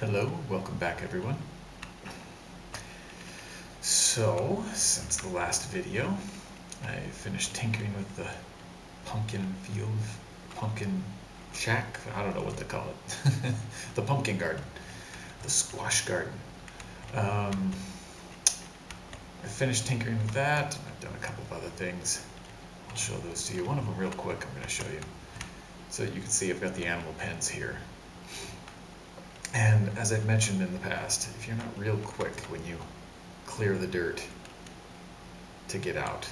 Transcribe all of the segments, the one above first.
Hello, welcome back everyone. So, since the last video, I finished tinkering with the pumpkin field, pumpkin shack, I don't know what to call it, the pumpkin garden, the squash garden. I finished tinkering with that, and I've done a couple of other things. I'll show those to you. One of them real quick I'm going to show you. So you can see I've got the animal pens here. And as I've mentioned in the past, if you're not real quick when you clear the dirt to get out,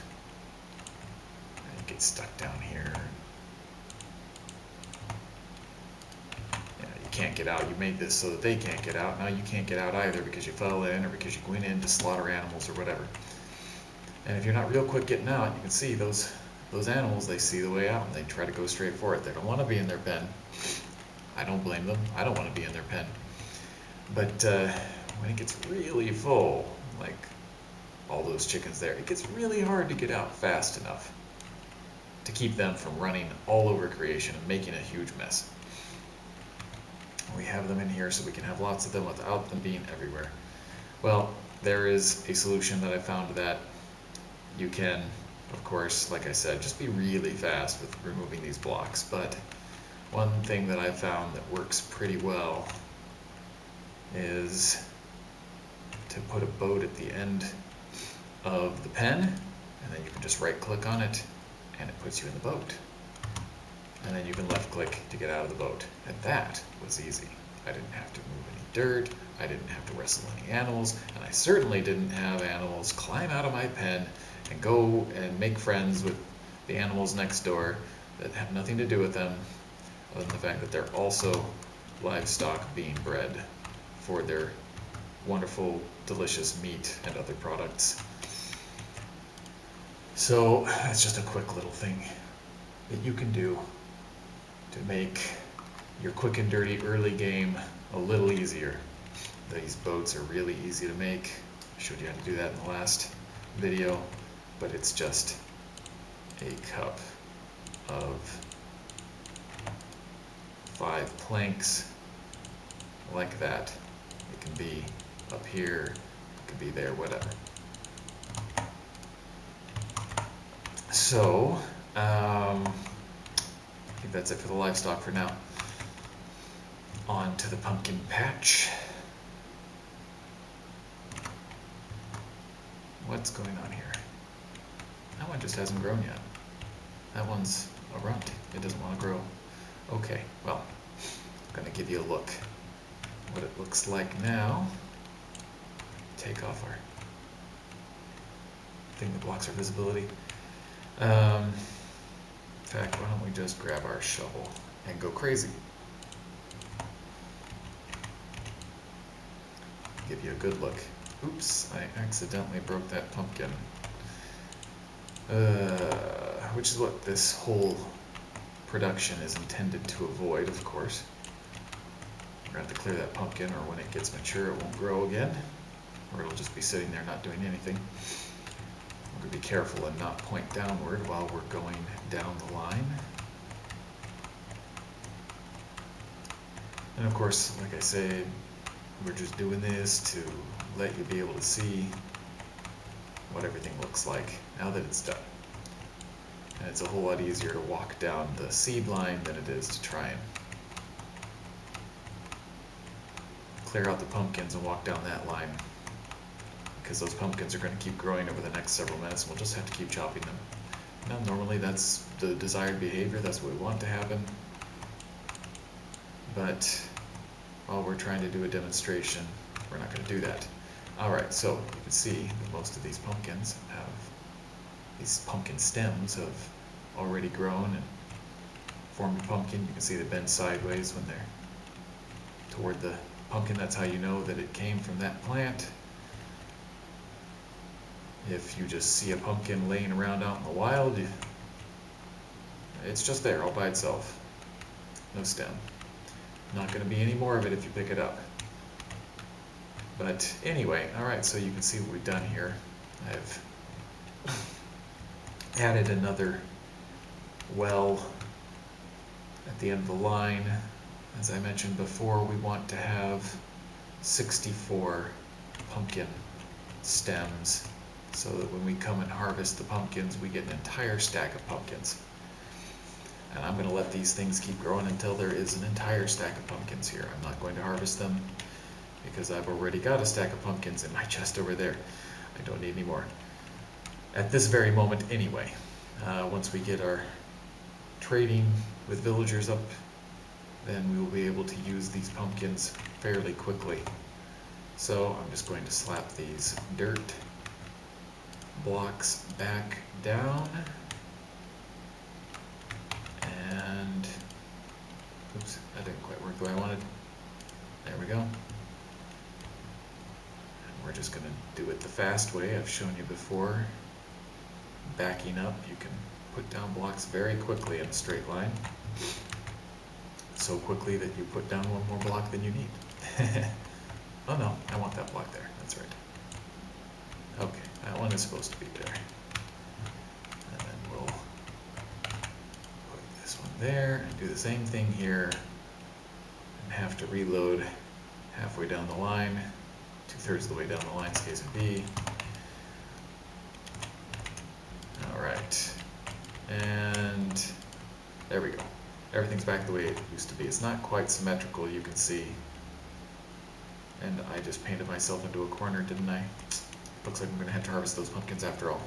and you get stuck down here, you can't get out. You made this so that they can't get out. Now you can't get out either because you fell in or because you went in to slaughter animals or whatever. And if you're not real quick getting out, you can see those animals, they see the way out and they try to go straight for it. They don't want to be in their pen. I don't blame them. I don't want to be in their pen. But when it gets really full, like all those chickens there, it gets really hard to get out fast enough to keep them from running all over creation and making a huge mess. We have them in here so we can have lots of them without them being everywhere. Well, there is a solution that I found to that. You can, of course, like I said, just be really fast with removing these blocks, but one thing that I've found that works pretty well is to put a boat at the end of the pen, and then you can just right click on it and it puts you in the boat. And then you can left click to get out of the boat. And that was easy. I didn't have to move any dirt, I didn't have to wrestle any animals, and I certainly didn't have animals climb out of my pen and go and make friends with the animals next door that have nothing to do with them, other than the fact that they're also livestock being bred for their wonderful, delicious meat and other products. So that's just a quick little thing that you can do to make your quick and dirty early game a little easier. These boats are really easy to make. I showed you how to do that in the last video, but it's just a cup of 5 planks like that. It can be up here, it can be there, whatever. So, I think that's it for the livestock for now. On to the pumpkin patch. What's going on here? That one just hasn't grown yet. That one's a runt. It doesn't want to grow. Okay, well, I'm going to give you a look what it looks like now. Take off our thing that blocks our visibility. In fact, why don't we just grab our shovel and go crazy. Give you a good look. Oops, I accidentally broke that pumpkin. Which is what this whole production is intended to avoid, of course. We're going to have to clear that pumpkin, or when it gets mature it won't grow again, or it'll just be sitting there not doing anything. We're going to be careful and not point downward while we're going down the line. And of course, like I said, we're just doing this to let you be able to see what everything looks like now that it's done. And it's a whole lot easier to walk down the seed line than it is to try and clear out the pumpkins and walk down that line, because those pumpkins are going to keep growing over the next several minutes and we'll just have to keep chopping them. Now normally that's the desired behavior, that's what we want to happen, but while we're trying to do a demonstration, we're not going to do that. Alright, so you can see that most of these pumpkins have, these pumpkin stems have already grown and formed a pumpkin. You can see they bend sideways when they're toward the pumpkin. That's how you know that it came from that plant. If you just see a pumpkin laying around out in the wild, it's just there all by itself. No stem. Not going to be any more of it if you pick it up. But anyway, alright, so you can see what we've done here. I've added another well at the end of the line. As I mentioned before, we want to have 64 pumpkin stems, so that when we come and harvest the pumpkins, we get an entire stack of pumpkins. And I'm going to let these things keep growing until there is an entire stack of pumpkins here. I'm not going to harvest them because I've already got a stack of pumpkins in my chest over there. I don't need any more. At this very moment anyway. Once we get our trading with villagers up, then we will be able to use these pumpkins fairly quickly. So I'm just going to slap these dirt blocks back down. And, oops, that didn't quite work the way I wanted. There we go. And we're just going to do it the fast way I've shown you before. Backing up, you can put down blocks very quickly in a straight line. So quickly that you put down one more block than you need. Oh no, I want that block there, that's right. Okay, that one is supposed to be there. And then we'll put this one there and do the same thing here. And have to reload halfway down the line, 2/3 of the way down the line, case of B. Alright, and there we go. Everything's back the way it used to be. It's not quite symmetrical, you can see. And I just painted myself into a corner, didn't I? Looks like I'm going to have to harvest those pumpkins after all.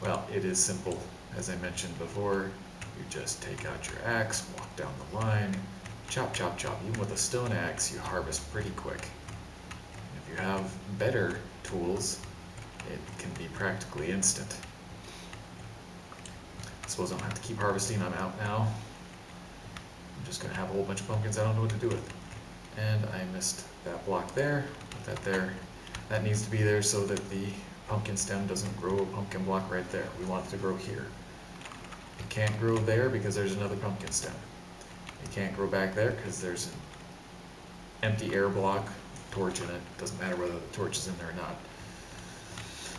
Well, it is simple. As I mentioned before, you just take out your axe, walk down the line, chop, chop, chop. Even with a stone axe, you harvest pretty quick. If you have better tools, it can be practically instant. I suppose I don't have to keep harvesting. I'm out now. I'm just going to have a whole bunch of pumpkins I don't know what to do with. And I missed that block there. Put that there. That needs to be there so that the pumpkin stem doesn't grow a pumpkin block right there. We want it to grow here. It can't grow there because there's another pumpkin stem. It can't grow back there because there's an empty air block, torch in it. Doesn't matter whether the torch is in there or not.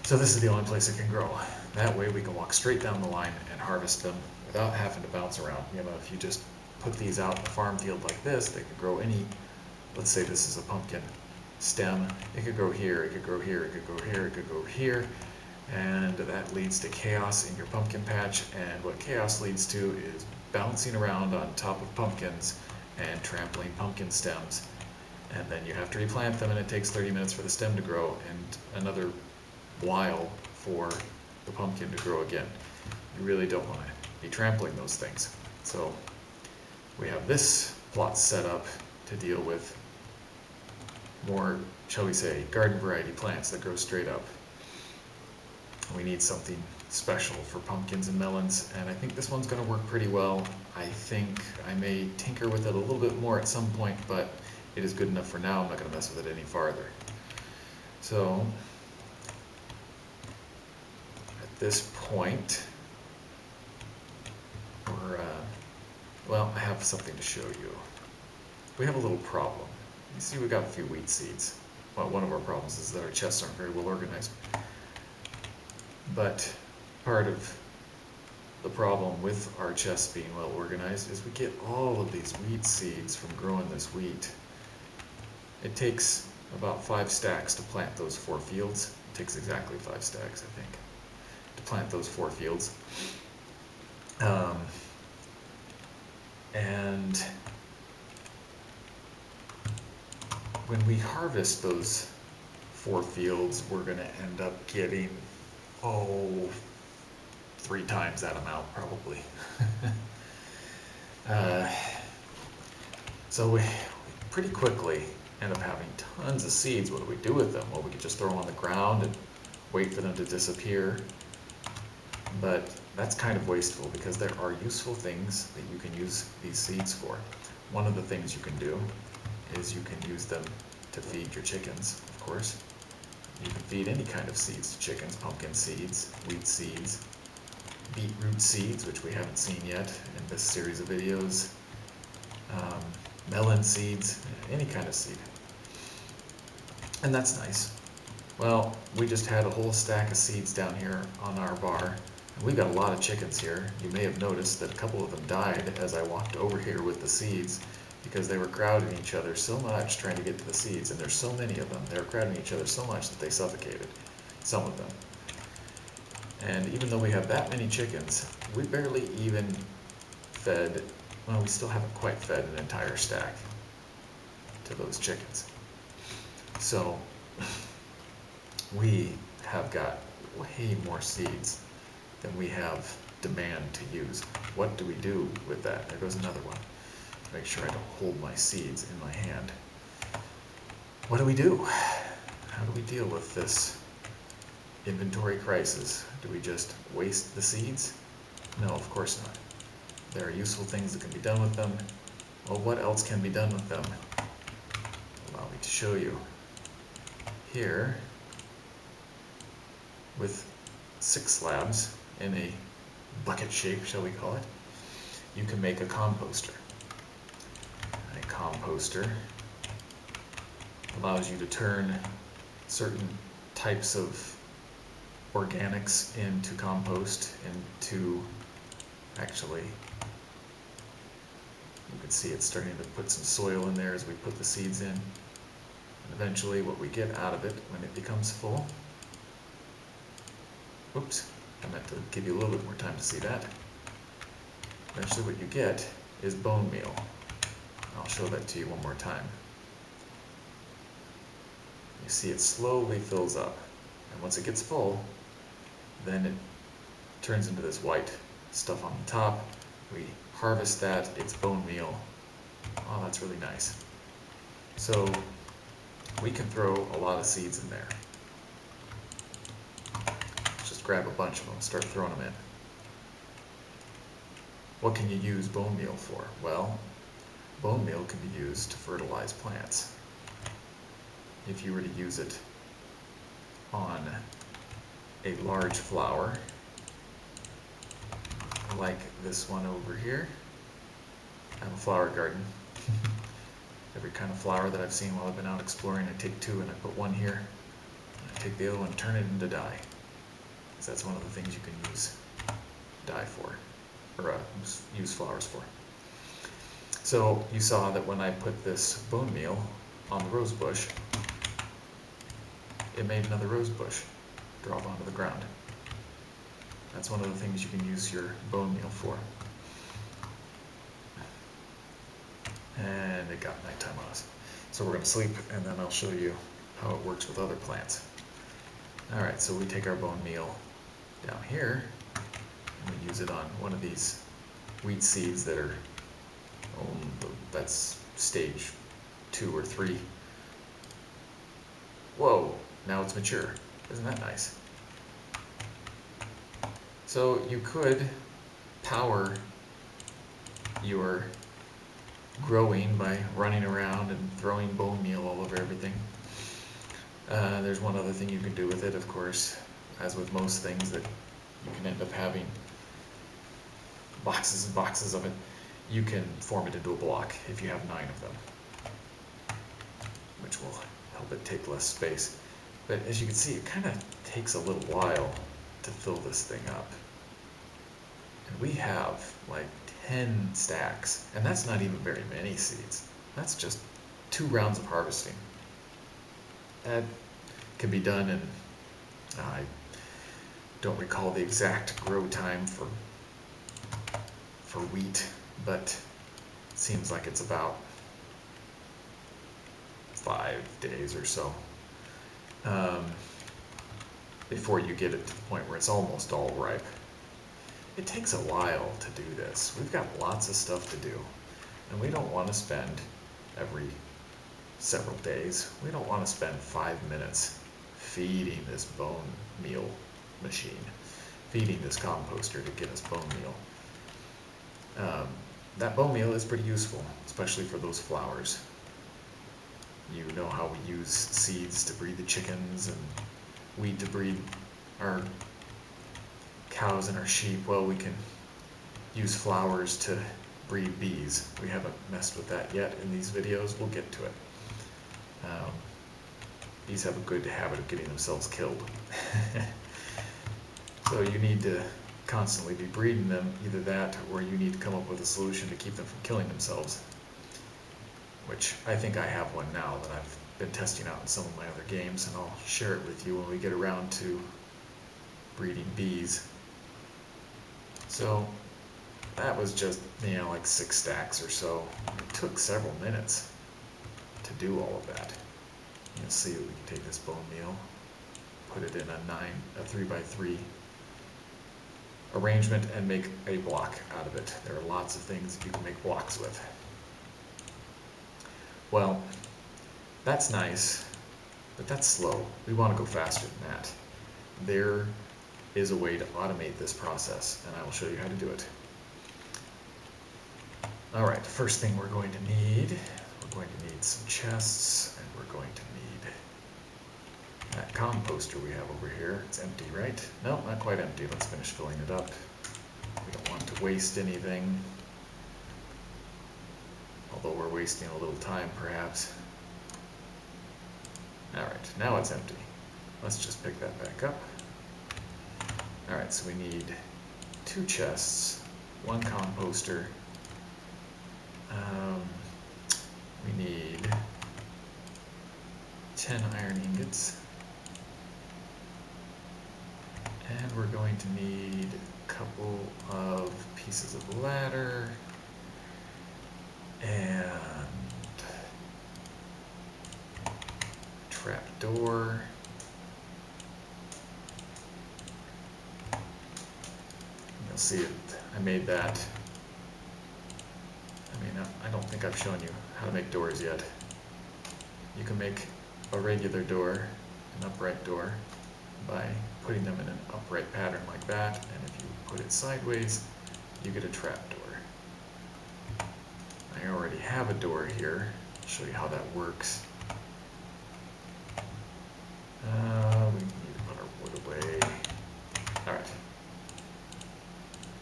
So this is the only place it can grow. That way we can walk straight down the line and harvest them without having to bounce around. You know, if you just put these out in a farm field like this, they could grow any, let's say this is a pumpkin stem, it could grow here, it could grow here, it could grow here, it could grow here, and that leads to chaos in your pumpkin patch. And what chaos leads to is bouncing around on top of pumpkins and trampling pumpkin stems, and then you have to replant them, and it takes 30 minutes for the stem to grow and another while for the pumpkin to grow again. You really don't want to be trampling those things. So we have this plot set up to deal with more, shall we say, garden variety plants that grow straight up. We need something special for pumpkins and melons, and I think this one's going to work pretty well. I think I may tinker with it a little bit more at some point, but it is good enough for now. I'm not going to mess with it any farther. So at this point, well, I have something to show you. We have a little problem. You see, we got a few wheat seeds. Well, one of our problems is that our chests aren't very well organized. But part of the problem with our chests being well organized is we get all of these wheat seeds from growing this wheat. It takes about 5 stacks to plant those 4 fields. It takes exactly 5 stacks, I think, to plant those 4 fields. And when we harvest those 4 fields, we're going to end up getting, 3 times that amount probably. So we pretty quickly end up having tons of seeds. What do we do with them? Well, we could just throw them on the ground and wait for them to disappear. But that's kind of wasteful because there are useful things that you can use these seeds for. One of the things you can do is you can use them to feed your chickens, of course. You can feed any kind of seeds to chickens: pumpkin seeds, wheat seeds, beetroot seeds, which we haven't seen yet in this series of videos, melon seeds, any kind of seed. And that's nice. Well, we just had a whole stack of seeds down here on our bar. We've got a lot of chickens here. You may have noticed that a couple of them died as I walked over here with the seeds, because they were crowding each other so much trying to get to the seeds, and there's so many of them. They were crowding each other so much that they suffocated, some of them. And even though we have that many chickens, we barely even fed, well, we still haven't quite fed an entire stack to those chickens. So we have got way more seeds than we have demand to use. What do we do with that? There goes another one. Make sure I don't hold my seeds in my hand. What do we do? How do we deal with this inventory crisis? Do we just waste the seeds? No, of course not. There are useful things that can be done with them. Well, what else can be done with them? Allow me to show you. Here, with 6 slabs in a bucket shape, shall we call it, you can make a composter. A composter allows you to turn certain types of organics into compost, into, actually, you can see it's starting to put some soil in there as we put the seeds in. And eventually what we get out of it when it becomes full, oops, I meant to give you a little bit more time to see that. Eventually what you get is bone meal. I'll show that to you one more time. You see it slowly fills up, and once it gets full, then it turns into this white stuff on the top. We harvest that, it's bone meal. Oh, that's really nice. So we can throw a lot of seeds in there. Just grab a bunch of them, start throwing them in. What can you use bone meal for? Well, bone meal can be used to fertilize plants. If you were to use it on a large flower, like this one over here. I have a flower garden. Every kind of flower that I've seen while I've been out exploring, I take 2 and I put 1 here. And I take the other one and turn it into dye. Because that's one of the things you can use dye for, or use flowers for. So you saw that when I put this bone meal on the rose bush, it made another rose bush drop onto the ground. That's one of the things you can use your bone meal for. And it got nighttime on us. So we're going to sleep, and then I'll show you how it works with other plants. Alright, so we take our bone meal down here, and we use it on one of these wheat seeds that are, that's stage 2 or 3. Whoa, now it's mature. Isn't that nice? So you could power your growing by running around and throwing bone meal all over everything. There's one other thing you can do with it, of course, as with most things, that you can end up having boxes and boxes of it. You can form it into a block if you have 9 of them, which will help it take less space. But as you can see, it kind of takes a little while to fill this thing up. And we have like 10 stacks, and that's not even very many seeds. That's just 2 rounds of harvesting. That can be done in, I don't recall the exact grow time for wheat, but it seems like it's about 5 days or so before you get it to the point where it's almost all ripe. It takes a while to do this. We've got lots of stuff to do, and we don't want to spend every several days. We don't want to spend 5 minutes feeding this bone meal machine, feeding this composter to get us bone meal. That bone meal is pretty useful, especially for those flowers. You know how we use seeds to breed the chickens and wheat to breed our cows and our sheep. Well, we can use flowers to breed bees. We haven't messed with that yet in these videos. We'll get to it. Bees have a good habit of getting themselves killed. So you need to constantly be breeding them, either that or you need to come up with a solution to keep them from killing themselves. which I think I have one now that I've been testing out in some of my other games, and I'll share it with you when we get around to breeding bees. So that was just, like 6 stacks or so. It took several minutes to do all of that. You'll see that we can take this bone meal, put it in a 3x3 arrangement, and make a block out of it. There are lots of things you can make blocks with. Well, that's nice, but that's slow. We want to go faster than that. There is a way to automate this process, and I will show you how to do it. Alright, first thing we're going to need some chests, and we're going to need that composter we have over here. It's empty, right? No, not quite empty. Let's finish filling it up. We don't want to waste anything, although we're wasting a little time perhaps. Alright, now it's empty. Let's just pick that back up. Alright, so we need 2 chests, 1 composter. We need 10 iron ingots. And we're going to need a couple of pieces of ladder and trap door. You'll see it. I made that. I don't think I've shown you how to make doors yet. You can make a regular door, an upright door, by putting them in an upright pattern like that, and if you put it sideways, you get a trap door. I already have a door here. I'll show you how that works. We need to put our wood away. Alright.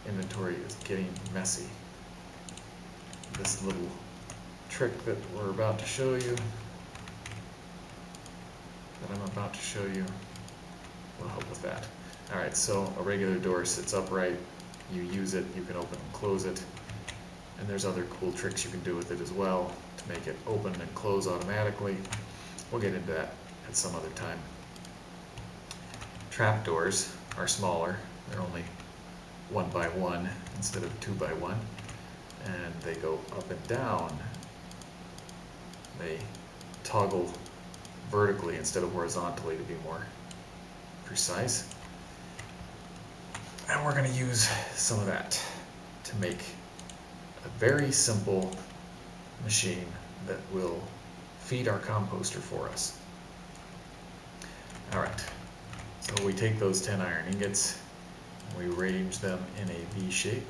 Inventory is getting messy. This little trick that I'm about to show you will help with that. Alright, so a regular door sits upright. You use it, you can open and close it. And there's other cool tricks you can do with it as well to make it open and close automatically. We'll get into that at some other time. Trapdoors are smaller. They're only 1 by 1 instead of 2 by 1. And they go up and down. They toggle vertically instead of horizontally to be more precise. And we're going to use some of that to make a very simple machine that will feed our composter for us. Alright, so we take those 10 iron ingots and we arrange them in a V shape.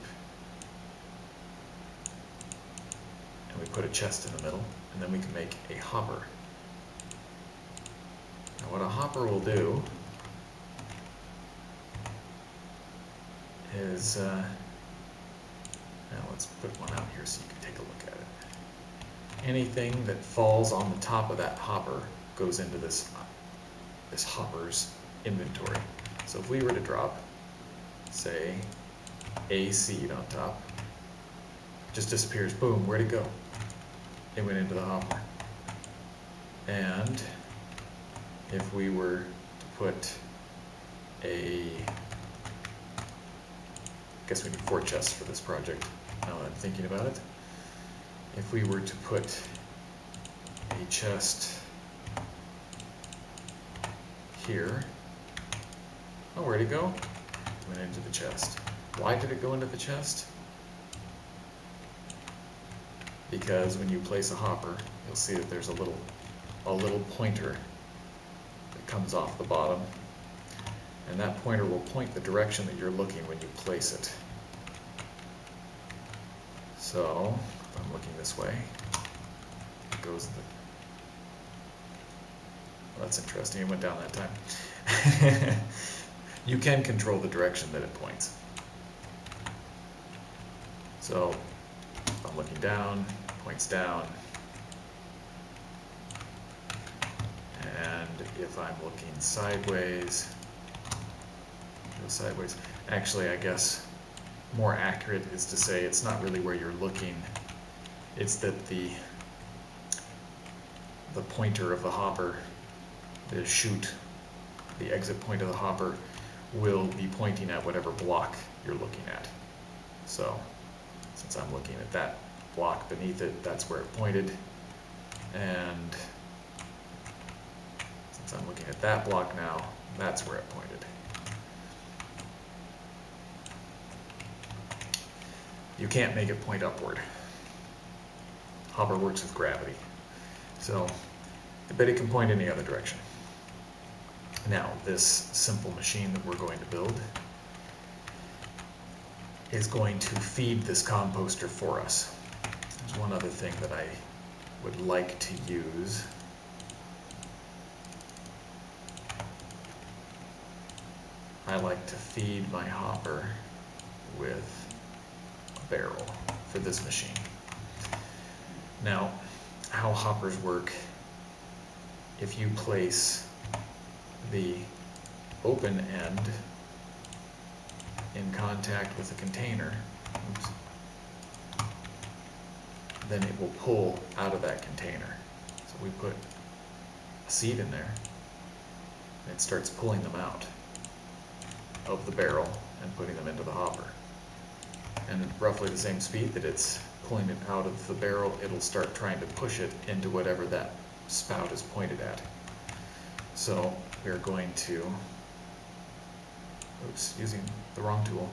And we put a chest in the middle, and then we can make a hopper. Now what a hopper will do is, now let's put one out here so you can take a look at it. Anything that falls on the top of that hopper goes into this hopper's inventory. So if we were to drop, say, a seed on top, it just disappears. Boom, where'd it go? It went into the hopper. And if we were to put I guess we need 4 chests for this project, now that I'm thinking about it. If we were to put a chest here, oh, where'd it go? It went into the chest. Why did it go into the chest? Because when you place a hopper, you'll see that there's a little pointer that comes off the bottom, and that pointer will point the direction that you're looking when you place it. So if I'm looking this way, it goes well, that's interesting. It went down that time. You can control the direction that it points. So if I'm looking down, points down, and if I'm looking sideways, go sideways. Actually, I guess more accurate is to say it's not really where you're looking, it's that the the pointer of the hopper, the chute, the exit point of the hopper will be pointing at whatever block you're looking at. So since I'm looking at that block beneath it, that's where it pointed. And since I'm looking at that block now, that's where it pointed. You can't make it point upward. Hopper works with gravity. So, but it can point any other direction. Now, this simple machine that we're going to build is going to feed this composter for us. There's one other thing that I would like to use. I like to feed my hopper with a barrel for this machine. Now, how hoppers work, if you place the open end in contact with a container, then it will pull out of that container. So we put a seed in there, and it starts pulling them out of the barrel and putting them into the hopper. And at roughly the same speed that it's pulling it out of the barrel, it'll start trying to push it into whatever that spout is pointed at. So we're going to, oops, using the wrong tool.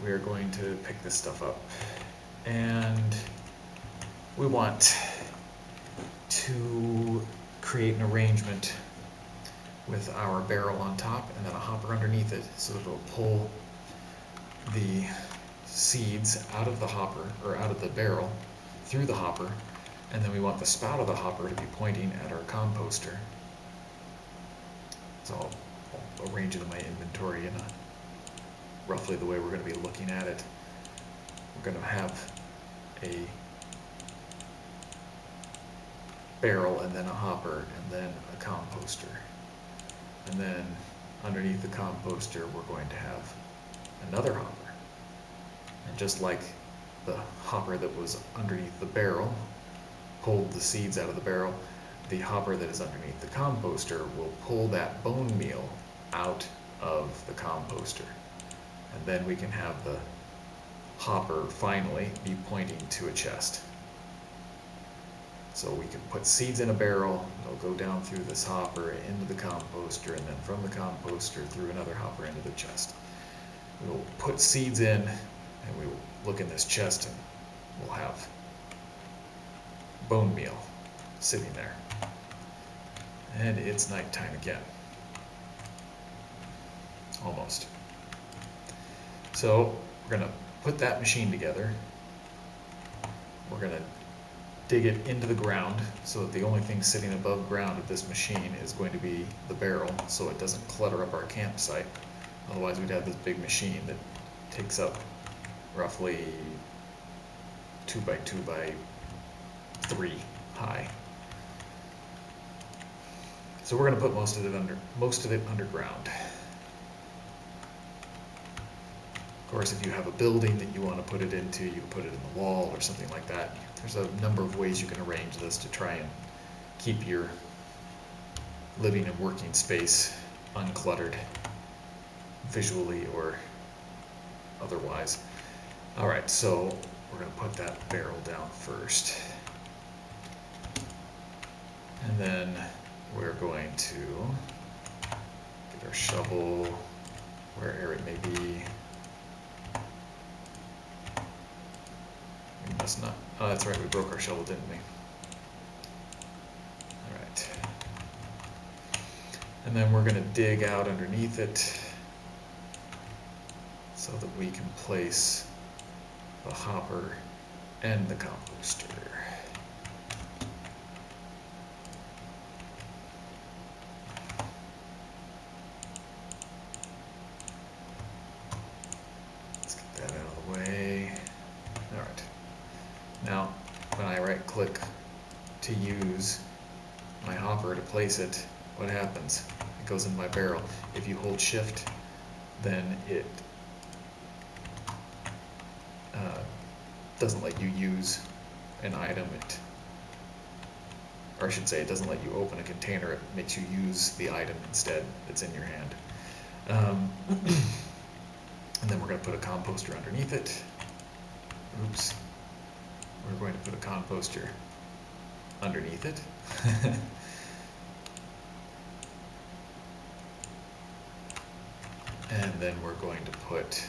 We're going to pick this stuff up, and we want to create an arrangement with our barrel on top and then a hopper underneath it, so that it'll pull the seeds out of the hopper, or out of the barrel, through the hopper, and then we want the spout of the hopper to be pointing at our composter. So I'll arrange it in my inventory in roughly the way we're going to be looking at it. We're going to have a barrel and then a hopper and then a composter. And then underneath the composter we're going to have another hopper. And just like the hopper that was underneath the barrel pulled the seeds out of the barrel, the hopper that is underneath the composter will pull that bone meal out of the composter. And then we can have the hopper finally be pointing to a chest. So we can put seeds in a barrel, they'll go down through this hopper into the composter, and then from the composter through another hopper into the chest. We will put seeds in, and we will look in this chest, and we'll have bone meal sitting there. And it's nighttime again. Almost. So we're going to put that machine together. We're going to dig it into the ground so that the only thing sitting above ground of this machine is going to be the barrel, so it doesn't clutter up our campsite. Otherwise we'd have this big machine that takes up roughly 2 by 2 by 3 high. So we're going to put most of it underground. Of course, if you have a building that you want to put it into, you can put it in the wall or something like that. There's a number of ways you can arrange this to try and keep your living and working space uncluttered, visually or otherwise. Alright, so we're going to put that barrel down first. And then we're going to get our shovel wherever it may be. We must not. Oh, that's right, we broke our shovel, didn't we? Alright. And then we're going to dig out underneath it so that we can place the hopper and the composter. Let's get that out of the way. Alright. Now, when I right-click to use my hopper to place it, what happens? It goes in my barrel. If you hold Shift, then it doesn't let you use an item. It or I should say, it doesn't let you open a container, it makes you use the item instead that's in your hand. And then we're going to put a composter underneath it. Oops. We're going to put a composter underneath it. And then we're going to put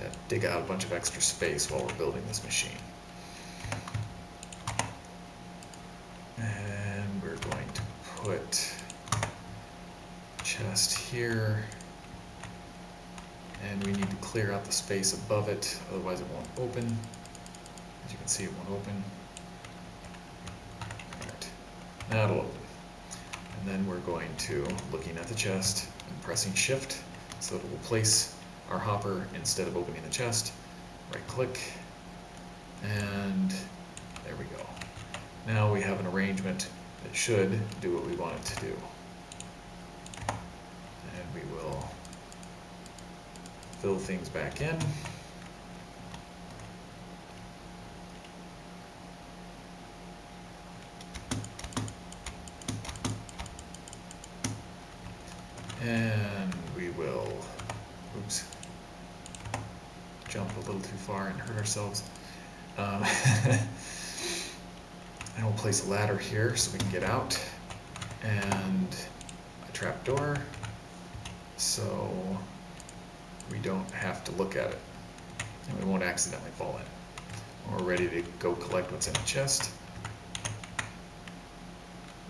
to dig out a bunch of extra space while we're building this machine. And we're going to put chest here, and we need to clear out the space above it, otherwise it won't open. As you can see, it won't open. Alright, now it'll open. And then we're going to, looking at the chest and pressing shift so that it will place our hopper instead of opening the chest. Right click, and there we go. Now we have an arrangement that should do what we want it to do. And we will fill things back in. And we will, oops, jump a little too far and hurt ourselves. And we'll place a ladder here so we can get out, and a trap door so we don't have to look at it and we won't accidentally fall in. When we're ready to go collect what's in the chest,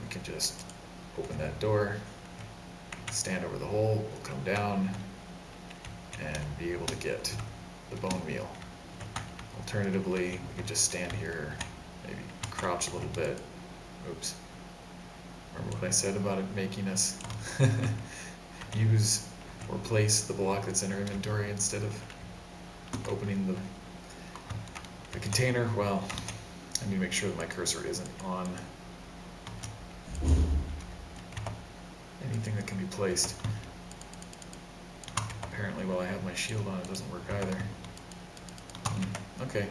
we can just open that door, stand over the hole, we'll come down and be able to get the bone meal. Alternatively, we could just stand here, maybe crouch a little bit. Oops. Remember what I said about it making us use or place the block that's in our inventory instead of opening the container? Well, I need to make sure that my cursor isn't on anything that can be placed. Apparently while I have my shield on, it doesn't work either. Okay,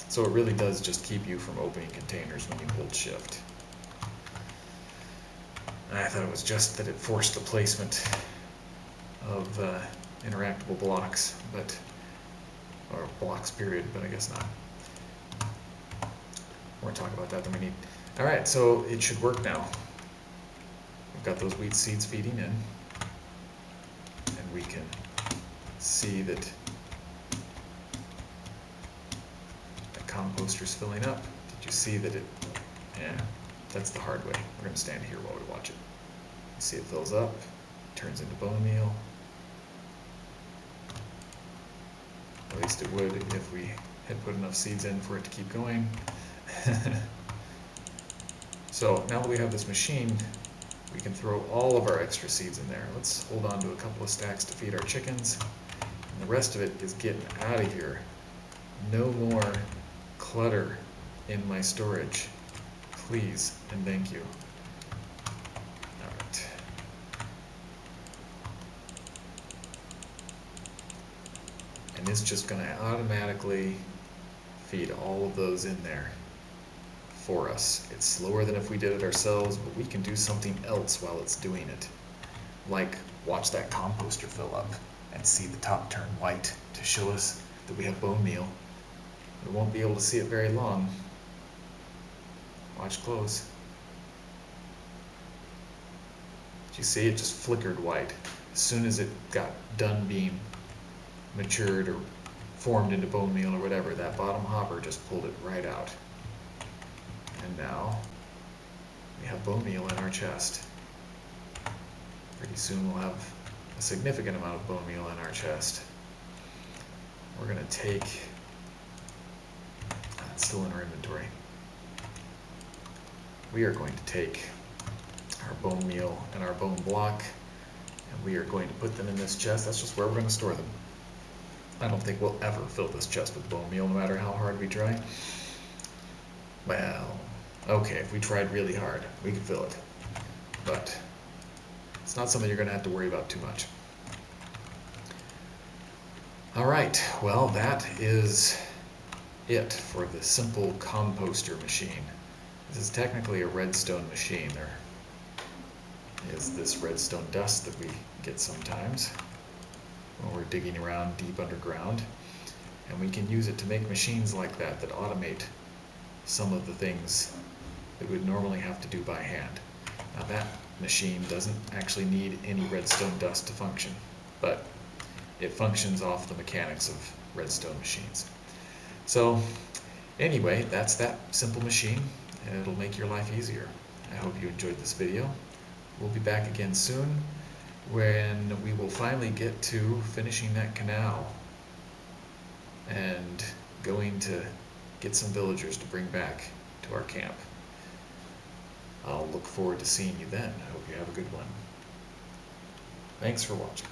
so it really does just keep you from opening containers when you hold shift. And I thought it was just that it forced the placement of interactable blocks, or blocks period, but I guess not. More talk about that than we need. Alright, so it should work now. We've got those wheat seeds feeding in, and we can see that the composter's filling up. Did you see that it, yeah, that's the hard way. We're going to stand here while we watch it. You see it fills up, turns into bone meal. At least it would if we had put enough seeds in for it to keep going. So now that we have this machine, we can throw all of our extra seeds in there. Let's hold on to a couple of stacks to feed our chickens. And the rest of it is getting out of here. No more clutter in my storage. Please and thank you. Alright. And it's just going to automatically feed all of those in there for us. It's slower than if we did it ourselves, but we can do something else while it's doing it. Like watch that composter fill up and see the top turn white to show us that we have bone meal. We won't be able to see it very long. Watch close. Did you see it just flickered white? As soon as it got done being matured or formed into bone meal or whatever, that bottom hopper just pulled it right out. And now we have bone meal in our chest. Pretty soon we'll have a significant amount of bone meal in our chest. We're going to take, it's still in our inventory. We are going to take our bone meal and our bone block, and we are going to put them in this chest. That's just where we're going to store them. I don't think we'll ever fill this chest with bone meal, no matter how hard we try. Well, okay, if we tried really hard, we could fill it. But it's not something you're going to have to worry about too much. Alright, well that is it for the simple composter machine. This is technically a redstone machine. There is this redstone dust that we get sometimes when we're digging around deep underground, and we can use it to make machines like that that automate some of the things that we'd normally have to do by hand. Now that machine doesn't actually need any redstone dust to function, but it functions off the mechanics of redstone machines. So anyway, that's that simple machine, and it'll make your life easier. I hope you enjoyed this video. We'll be back again soon when we will finally get to finishing that canal and going to get some villagers to bring back to our camp. I'll look forward to seeing you then. I hope you have a good one. Thanks for watching.